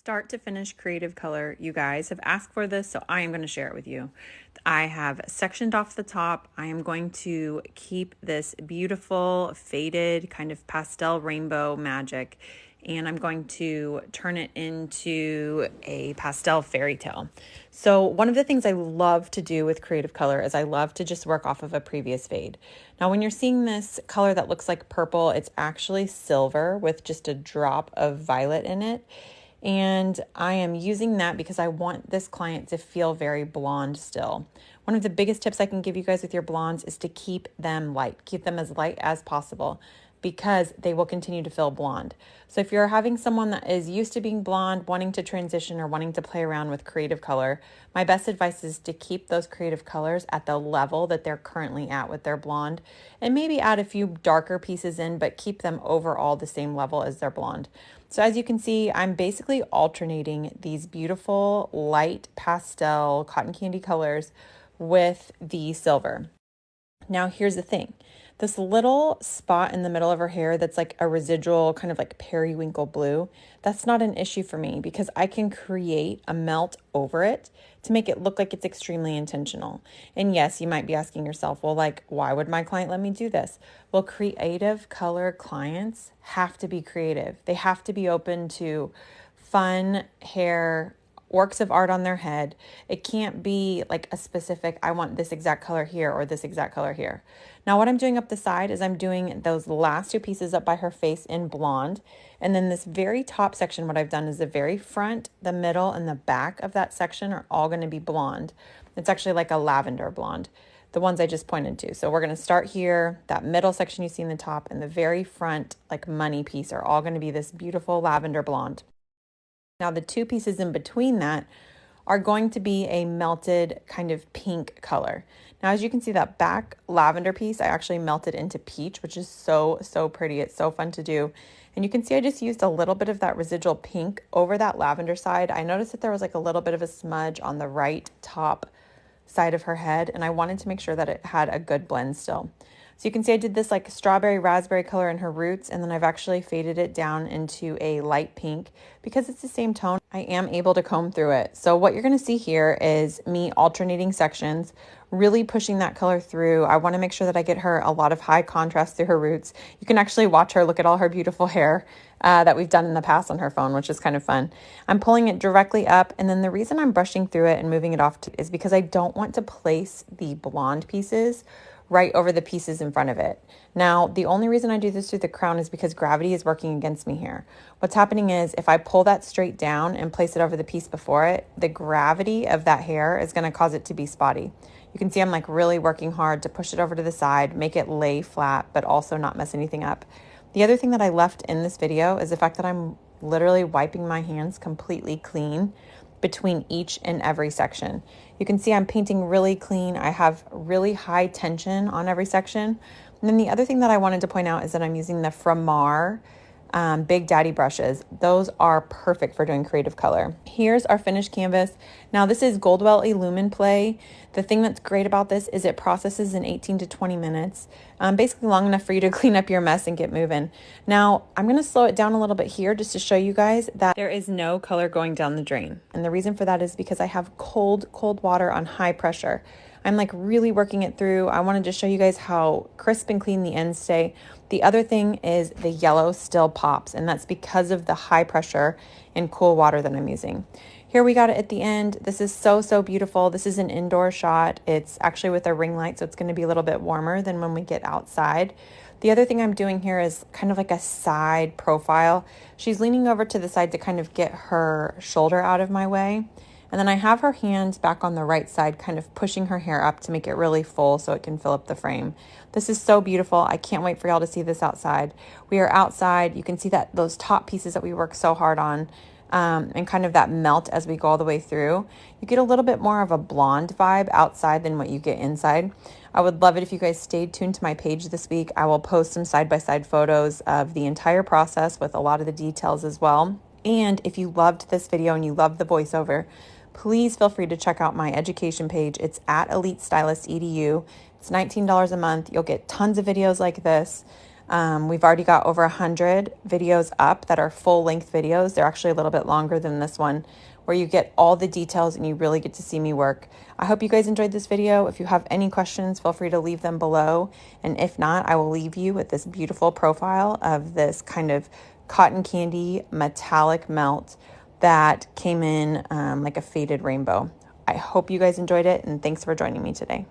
Start to finish creative color. You guys have asked for this, so I am going to share it with you. I have sectioned off the top. I am going to keep this beautiful faded kind of pastel rainbow magic, and I'm going to turn it into a pastel fairy tale. So one of the things I love to do with creative color is I love to just work off of a previous fade. Now, when you're seeing this color that looks like purple, it's actually silver with just a drop of violet in it. And I am using that because I want this client to feel very blonde still. One of the biggest tips I can give you guys with your blondes is to keep them light. Keep them as light as possible because they will continue to feel blonde. So if you're having someone that is used to being blonde, wanting to transition or wanting to play around with creative color, my best advice is to keep those creative colors at the level that they're currently at with their blonde, and maybe add a few darker pieces in, but keep them overall the same level as their blonde. So as you can see, I'm basically alternating these beautiful light pastel cotton candy colors with the silver. Now, here's the thing. This little spot in the middle of her hair that's like a residual kind of like periwinkle blue, that's not an issue for me because I can create a melt over it to make it look like it's extremely intentional. And yes, you might be asking yourself, well, like, why would my client let me do this? Well, creative color clients have to be creative. They have to be open to fun hair, works of art on their head. It can't be like a specific, I want this exact color here or this exact color here. Now what I'm doing up the side is I'm doing those last two pieces up by her face in blonde. And then this very top section, what I've done is the very front, the middle, and the back of that section are all going to be blonde. It's actually like a lavender blonde, the ones I just pointed to. So we're going to start here. That middle section you see in the top and the very front like money piece are all going to be this beautiful lavender blonde. Now the two pieces in between that are going to be a melted kind of pink color. Now, as you can see, that back lavender piece, I actually melted into peach, which is so pretty. It's so fun to do. And you can see I just used a little bit of that residual pink over that lavender side. I noticed that there was like a little bit of a smudge on the right top side of her head, and I wanted to make sure that it had a good blend still. So you can see I did this like strawberry raspberry color in her roots, and then I've actually faded it down into a light pink because it's the same tone. I am able to comb through it. So what you're going to see here is me alternating sections, really pushing that color through. I want to make sure that I get her a lot of high contrast through her roots. You can actually watch her look at all her beautiful hair that we've done in the past on her phone, which is kind of fun. I'm pulling it directly up, and then the reason I'm brushing through it and moving it off is because I don't want to place the blonde pieces right over the pieces in front of it. Now, the only reason I do this through the crown is because gravity is working against me here. What's happening is if I pull that straight down and place it over the piece before it, the gravity of that hair is going to cause it to be spotty. You can see I'm like really working hard to push it over to the side, make it lay flat, but also not mess anything up. The other thing that I left in this video is the fact that I'm literally wiping my hands completely clean between each and every section. You can see I'm painting really clean. I have really high tension on every section. And then the other thing that I wanted to point out is that I'm using the Framar Big Daddy brushes. Those are perfect for doing creative color. Here's our finished canvas. Now this is Goldwell Illumin Play. The thing that's great about this is it processes in 18 to 20 minutes, basically long enough for you to clean up your mess and get moving. Now I'm going to slow it down a little bit here just to show you guys that there is no color going down the drain. And the reason for that is because I have cold water on high pressure. I'm like really working it through. I wanted to show you guys how crisp and clean the ends stay. The other thing is the yellow still pops, and that's because of the high pressure and cool water that I'm using. Here we got it at the end. This is so beautiful. This is an indoor shot. It's actually with a ring light, so it's going to be a little bit warmer than when we get outside. The other thing I'm doing here is kind of like a side profile. She's leaning over to the side to kind of get her shoulder out of my way. And then I have her hands back on the right side, kind of pushing her hair up to make it really full so it can fill up the frame. This is so beautiful. I can't wait for y'all to see this outside. We are outside. You can see that those top pieces that we worked so hard on and kind of that melt as we go all the way through. You get a little bit more of a blonde vibe outside than what you get inside. I would love it if you guys stayed tuned to my page this week. I will post some side-by-side photos of the entire process with a lot of the details as well. And if you loved this video and you loved the voiceover, please feel free to check out my education page. It's at EliteStylist.edu. It's $19 a month. You'll get tons of videos like this. We've already got over 100 videos up that are full-length videos. They're actually a little bit longer than this one, where you get all the details and you really get to see me work. I hope you guys enjoyed this video. If you have any questions, feel free to leave them below. And if not, I will leave you with this beautiful profile of this kind of cotton candy metallic melt that came in like a faded rainbow. I hope you guys enjoyed it, and thanks for joining me today.